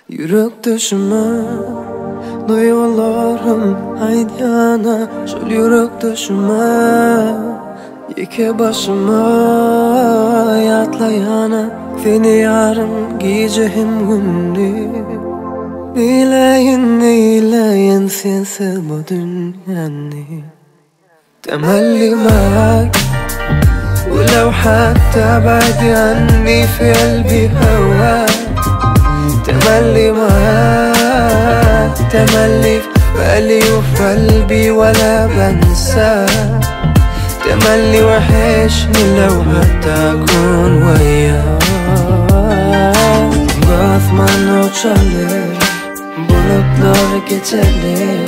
Yürek düşme duyularım aynı şol yürek düşme yeke başıma yatlayana seni yarım gecehim gündü Nileyin sensiz bu dünyanı تملي معاك ولو حتى بعد عني في قلبي هواك تملي معاك تملي في بالي وفي قلبي ولا بنساك تملي وحشني لو حتى أكون وياك Basman uçalım bulutlar geçelim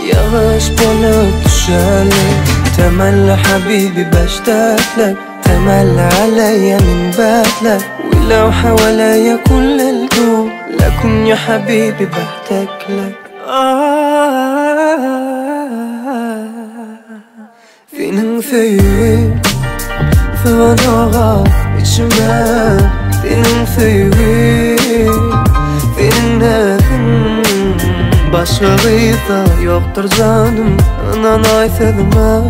Yağış bulup düşelim Temelli حبيبي بشتاق لك تملي عليا من بدلك ولو حواليا كل الكون لكن يا حبيبي بحتاج لك Senin sevgin Sığınağa içime Senin sevgin Senin adın Başkaysa yoktur canım Anan aysedime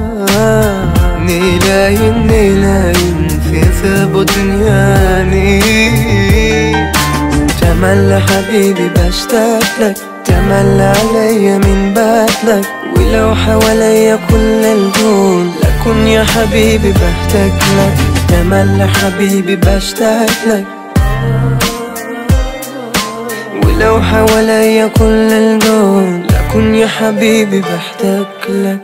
Nileyin sensiz bu dünyanı تملي حبيبي بشتاق لك تملي عليا من بدلك ولو حواليا كل الكون لكن يا حبيبي بحتاج لك تملي حبيبي بشتاق لك ولو حواليا كل الكون لكن يا حبيبي بحتاج لك